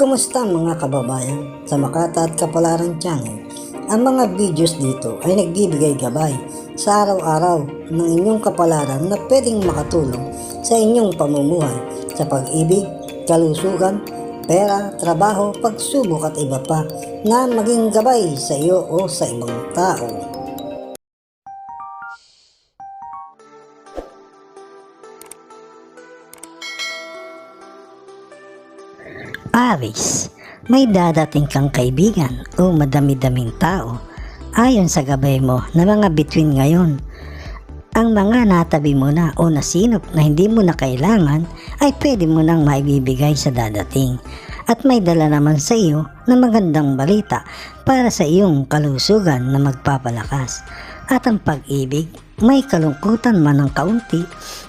Kumusta mga kababayan sa Makata at Kapalaran Channel? Ang mga videos dito ay nagbibigay gabay sa araw-araw ng inyong kapalaran na pwedeng makatulong sa inyong pamumuhay sa pag-ibig, kalusugan, pera, trabaho, pagsubok at iba pa na maging gabay sa iyo o sa ibang tao. Aries, may dadating kang kaibigan o madami-daming tao ayon sa gabay mo na mga bituin ngayon. Ang mga natabi mo na o nasinop na hindi mo na kailangan ay pwede mo nang maibibigay sa dadating. At may dala naman sa iyo na magandang balita para sa iyong kalusugan na magpapalakas. At ang pag-ibig, may kalungkutan man ng kaunti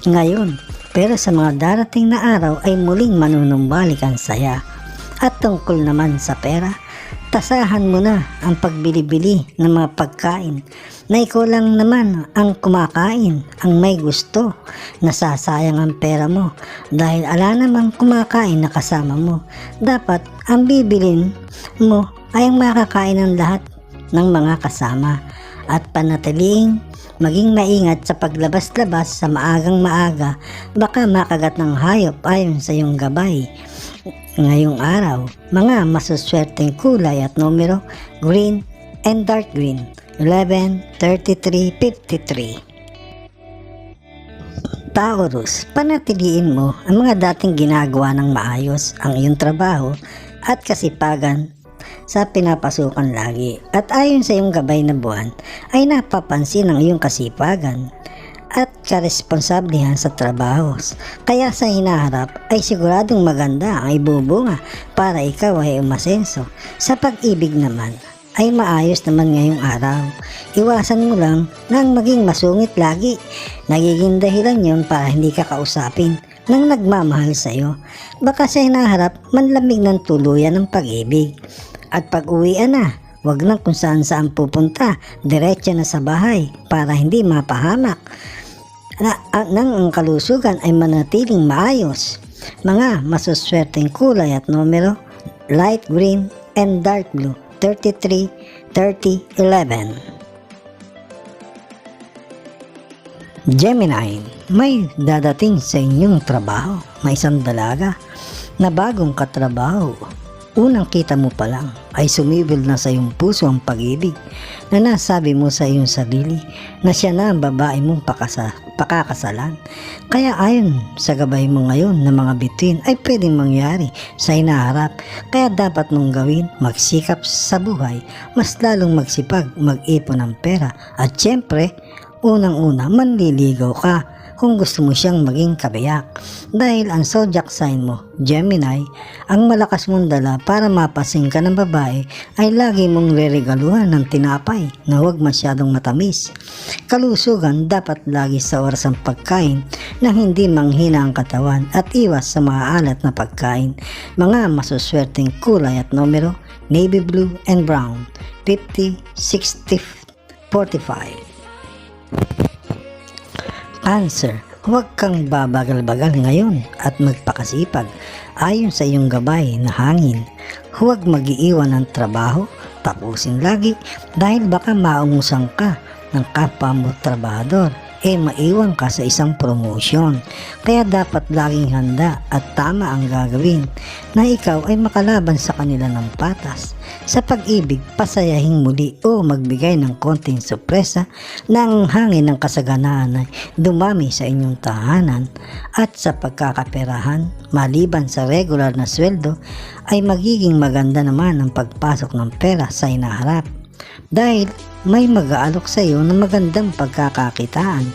ngayon, pero sa mga darating na araw ay muling manunumbalik ang saya. At tungkol naman sa pera, tasahan mo na ang pagbili-bili ng mga pagkain na ikaw lang naman ang kumakain, ang may gusto. Nasasayang ang pera mo dahil ala namang kumakain na kasama mo. Dapat ang bibilin mo ay ang makakain ng lahat ng mga kasama. At panatiling maging maingat sa paglabas-labas sa maagang maaga, baka makagat ng hayop ayon sa iyong gabay. Ngayong araw, mga masuswerteng kulay at numero, green and dark green, 11, 33, 53. Taurus, panatiliin mo ang mga dating ginagawa ng maayos ang iyong trabaho at kasipagan sa pinapasukan lagi. At ayon sa iyong gabay na buwan, ay napapansin ang iyong kasipagan at karesponsablehan sa trabaho. Kaya sa hinaharap ay siguradong maganda ang ibubunga para ikaw ay umasenso. Sa pag-ibig naman ay maayos naman ngayong araw. Iwasan mo lang nang maging masungit lagi. Nagiging dahilan yon para hindi ka kausapin ng nagmamahal sa iyo. Baka sa hinaharap manlamig ng tuluyan ng pag-ibig. At pag-uwian na, wag nang kung saan pupunta, diretso na sa bahay para hindi mapahamak. Nang ang kalusugan ay manatiling maayos. Mga masuswerteng kulay at numero, light green and dark blue, 33, 30, 11. Gemini, may dadating sa inyong trabaho, may isang dalaga na bagong katrabaho. Unang kita mo pa lang ay sumibil na sa iyong puso ang pag-ibig na nasabi mo sa iyong sarili na siya na ang babae mong pakakasalan. Kaya ayon sa gabay mo ngayon na mga bituin ay pwedeng mangyari sa hinaharap. Kaya dapat mong gawin, magsikap sa buhay, mas lalong magsipag, mag-ipon ng pera at syempre, unang-una manliligaw ka kung gusto mo siyang maging kabiyak. Dahil ang zodiac sign mo, Gemini, ang malakas mong dala para mapasing ka ng babae ay lagi mong reregaluhan ng tinapay na huwag masyadong matamis. Kalusugan, dapat lagi sa oras ang pagkain na hindi manghina ang katawan at iwas sa mga alat na pagkain. Mga masuswerteng kulay at numero, navy blue and brown, 50, 60, 45. Cancer, huwag kang babagal-bagal ngayon at magpakasipag ayon sa iyong gabay na hangin. Huwag mag-iiwan ng trabaho, tapusin lagi dahil baka maungusan ka ng kapwa mo trabahador maiwan ka sa isang promosyon. Kaya dapat laging handa at tama ang gagawin na ikaw ay makalaban sa kanila ng patas. Sa pag-ibig, pasayahing muli o magbigay ng konting sorpresa na ang hangin ng kasaganaan ay dumami sa inyong tahanan. At sa pagkakaperahan, maliban sa regular na sweldo, ay magiging maganda naman ang pagpasok ng pera sa hinaharap. Dahil may mag-aalok sa iyo ng magandang pagkakakitaan.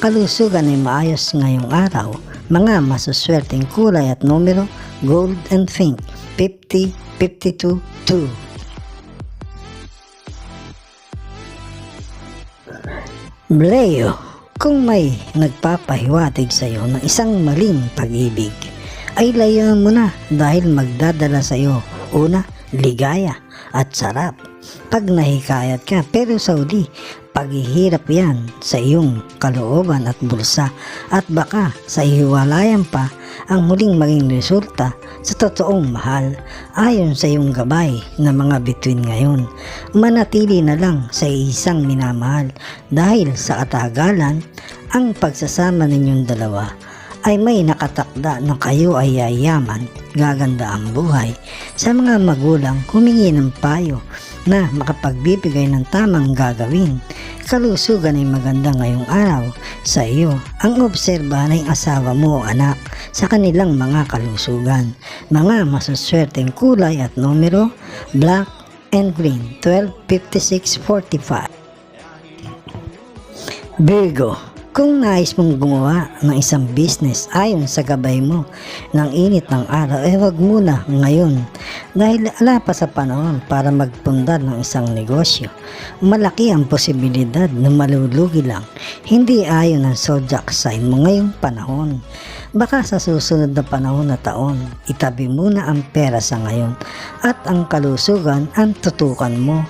Kalusugan ay maayos ngayong araw. Mga masuswerteng kulay at numero, gold and pink, 50, 52, 2. Leo, kung may nagpapahiwatig sa iyo ng isang maling pag-ibig, ay layuan mo na dahil magdadala sa iyo, una, ligaya at sarap. Pag nahikayat ka, pero sa uli, paghihirap yan sa iyong kalooban at bulsa at baka sa hiwalayan pa ang muling maging resulta sa totoong mahal. Ayon sa iyong gabay na mga bituin ngayon, manatili na lang sa isang minamahal dahil sa katagalan, ang pagsasama ninyong dalawa ay may nakatakda na kayo ay yayaman, gaganda ang buhay. Sa mga magulang, humingi ng payo na makapagbibigay ng tamang gagawin. Kalusugan ay maganda ngayong araw sa iyo. Ang obserbahan ay asawa mo o anak sa kanilang mga kalusugan. Mga masuswerteng kulay at numero, black and green, 12, 56, 45. Virgo, kung nais mong gumawa ng isang business ayon sa gabay mo ng init ng araw, huwag muna ngayon dahil ala pa sa panahon para magpundar ng isang negosyo. Malaki ang posibilidad na malulugi lang, hindi ayon ang zodiac sign mo ngayong panahon. Baka sa susunod na panahon na taon, itabi muna ang pera sa ngayon at ang kalusugan ang tutukan mo.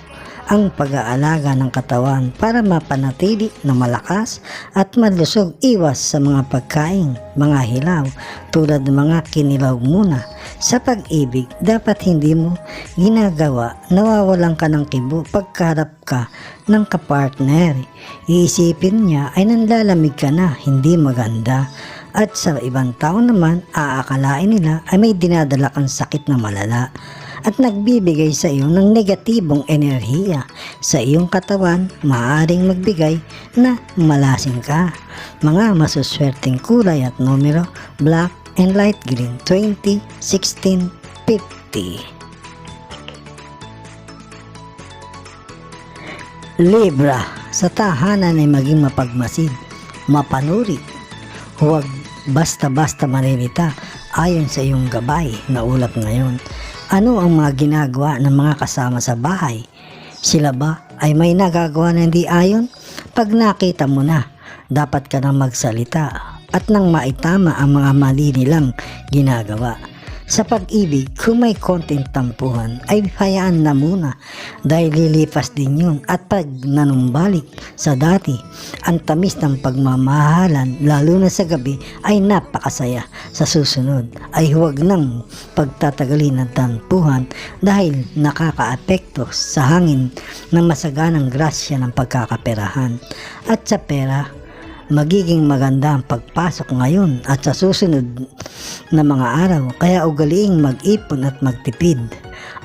Ang pag-aalaga ng katawan para mapanatili na malakas at malusog, iwas sa mga pagkain, mga hilaw tulad ng mga kinilaw muna. Sa pag-ibig, dapat hindi mo ginagawa, nawawalan ka ng kibo pagkaharap ka ng kapartner. Iisipin niya ay nanlalamig ka na, hindi maganda. At sa ibang tao naman, aakalain nila ay may dinadala kang sakit na malala at nagbibigay sa iyo ng negatibong enerhiya sa iyong katawan, maaaring magbigay na malasing ka. Mga masuswerteng kulay at numero, black and light green, 20, 16, 50. Libra, sa tahanan ay maging mapagmasid, mapanuri, huwag basta-basta maninita ayon sa iyong gabay na ulap ngayon. Ano ang mga ginagawa ng mga kasama sa bahay? Sila ba ay may nagagawa na hindi ayon? Pag nakita mo na, dapat ka nang magsalita at nang maitama ang mga mali nilang ginagawa. Sa pag-ibig, kung may konting tampuhan, ay hayaan na muna dahil lilipas din yun at pag nanumbalik sa dati, ang tamis ng pagmamahalan lalo na sa gabi ay napakasaya. Sa susunod ay huwag nang pagtatagalin ng tampuhan dahil nakakaapekto sa hangin ng masaganang grasya ng pagkakaperahan. At sa pera, magiging maganda ang pagpasok ngayon at sa susunod na mga araw, kaya ugaliing mag-ipon at magtipid.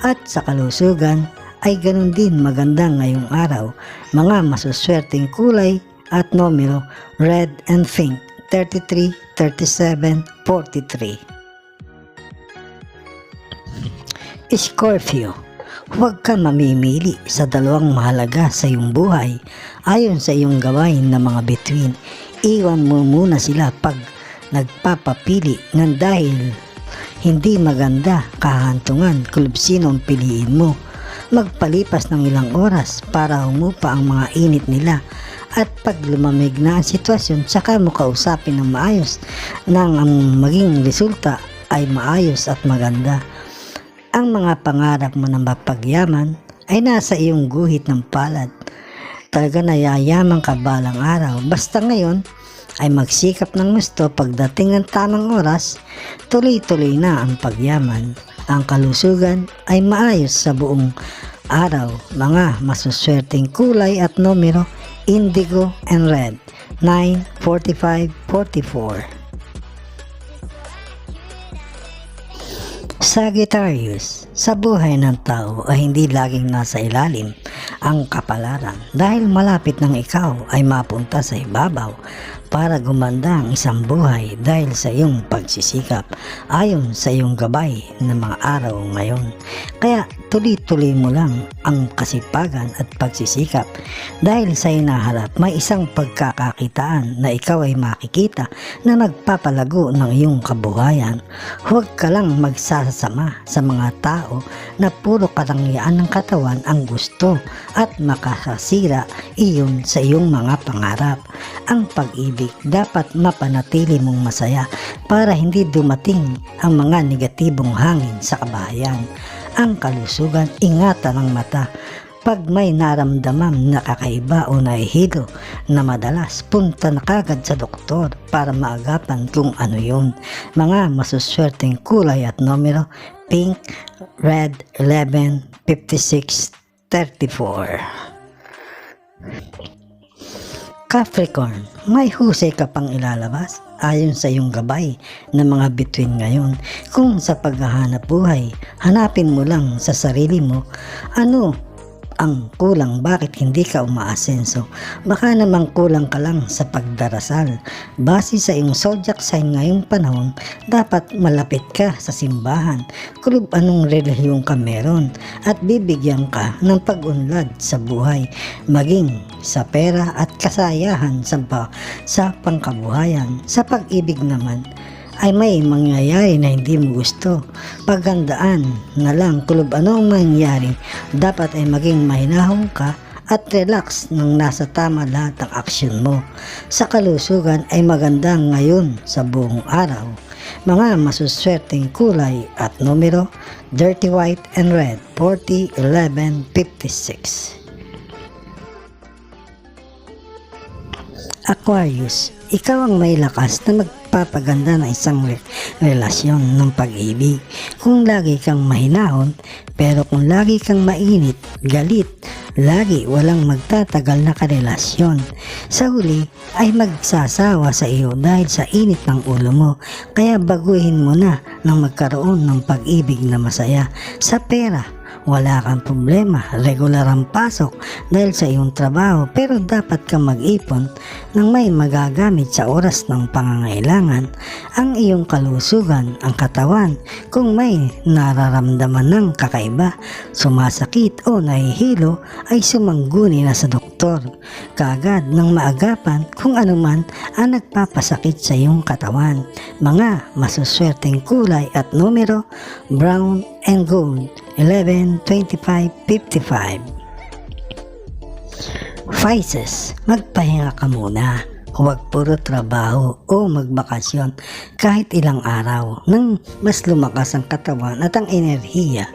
At sa kalusugan ay ganun din maganda ngayong araw. Mga masuswerteng kulay at numero, red and pink, 33, 37, 43. Scorpio, huwag ka mamimili sa dalawang mahalaga sa iyong buhay ayon sa iyong gawain na mga bituin. Iwan mo muna sila pag nagpapapili ng dahil hindi maganda kahantungan kung sino ang piliin mo. Magpalipas ng ilang oras para humupa ang mga init nila at pag lumamig na ang sitwasyon, saka mo kausapin ng maayos nang ang maging resulta ay maayos at maganda. Ang mga pangarap mo ng mapagyaman ay nasa iyong guhit ng palad. Talaga nayayaman ka balang araw. Basta ngayon ay magsikap ng gusto, pagdating ng tamang oras, tuloy-tuloy na ang pagyaman. Ang kalusugan ay maayos sa buong araw. Mga masuswerteng kulay at numero, indigo and red, 9, 45, 44. Sagittarius, sa buhay ng tao ay hindi laging nasa ilalim ang kapalaran dahil malapit ng ikaw ay mapunta sa ibabaw para gumanda ang isang buhay dahil sa iyong pagsisikap ayon sa iyong gabay ng mga araw ngayon. Kaya tuloy-tuloy mo lang ang kasipagan at pagsisikap dahil sa hinaharap may isang pagkakakitaan na ikaw ay makikita na magpapalago ng iyong kabuhayan. Huwag ka lang magsasama sa mga tao na puro karangyaan ng katawan ang gusto at makasasira iyon sa iyong mga pangarap. Ang pag-ibig dapat mapanatili mong masaya para hindi dumating ang mga negatibong hangin sa kabahayan. Ang kalusugan, ingatan ang mata Pag may naramdaman na kakaiba o nahihilo na madalas, punta na kagad sa doktor para maagapan kung ano yun. Mga masuswerteng kulay at numero: pink, red, 11, 56, 34. Capricorn, may husay ka pang ilalabas ayon sa iyong gabay ng mga bituin ngayon. Kung sa paghahanap buhay, hanapin mo lang sa sarili mo ano ang kulang, bakit hindi ka umaasenso. Baka namang kulang ka lang sa pagdarasal. Base sa iyong zodiac sign ngayong panahon, dapat malapit ka sa simbahan, kung anong relihiyon ka meron, at bibigyan ka ng pag-unlad sa buhay, maging sa pera at kasayahan sa pangkabuhayan. Sa pag-ibig naman ay may mangyayari na hindi mo gusto. Paghandaan na lang kung anong mangyari, dapat ay maging mahinahon ka at relax nang nasa tama lahat ng aksyon mo. Sa kalusugan ay maganda ngayon sa buong araw. Mga masuswerteng kulay at numero: dirty white and red, 40, 11, 56. Aquarius, ikaw ang may lakas na magpapaganda ng isang relasyon ng pag-ibig. Kung lagi kang mahinahon, pero kung lagi kang mainit, galit, lagi walang magtatagal na karelasyon. Sa huli ay magsasawa sa iyo dahil sa init ng ulo mo. Kaya baguhin mo na nang magkaroon ng pag-ibig na masaya. Sa pera, wala kang problema, regular ang pasok dahil sa iyong trabaho, pero dapat kang mag-ipon ng may magagamit sa oras ng pangangailangan. Ang iyong kalusugan, ang katawan, kung may nararamdaman ng kakaiba, sumasakit o nahihilo, ay sumangguni na sa doktor kaagad ng maagapan kung anuman ang nagpapasakit sa iyong katawan. Mga masuswerteng kulay at numero: brown and gold, 11, 25, 55. Pisces, magpahinga ka muna. Huwag puro trabaho o magbakasyon kahit ilang araw. Nang mas lumakas ang katawan at ang enerhiya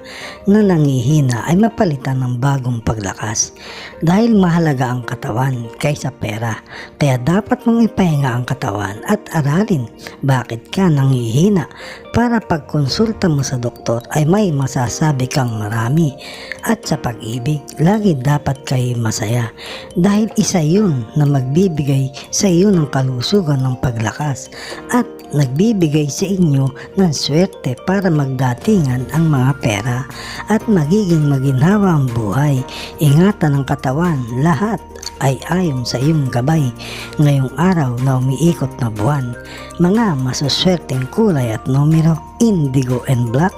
na nangihina ay mapalitan ng bagong paglakas. Dahil mahalaga ang katawan kaysa pera, kaya dapat mong ipahinga ang katawan at aralin bakit ka nangihina para pagkonsulta mo sa doktor ay may masasabi kang marami. At sa pag-ibig, lagi dapat kayo masaya dahil isa yun na magbibigay sa iyo ng kalusugan ng paglakas at nagbibigay sa inyo ng swerte para magdatingan ang mga pera at magiging maginhawa ang buhay. Ingatan ang katawan, lahat ay ayon sa iyong gabay ngayong araw na umiikot na buwan. Mga masuswerteng kulay at numero: indigo and black,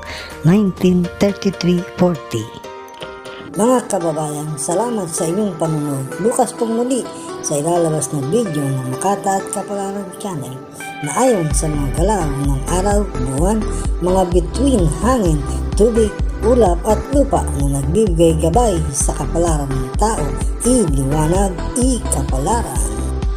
19, 33, 40. Mga kababayan, salamat sa inyong panonood. Bukas pong muli sa ilalabas na video ng Makata at Kapalaran Channel na ayon sa mga galaw ng araw, buwan, mga bituin, hangin, tubig, ulap at lupa na nagbibigay gabay sa kapalaran ng tao. Iliwanag, ikapalaran.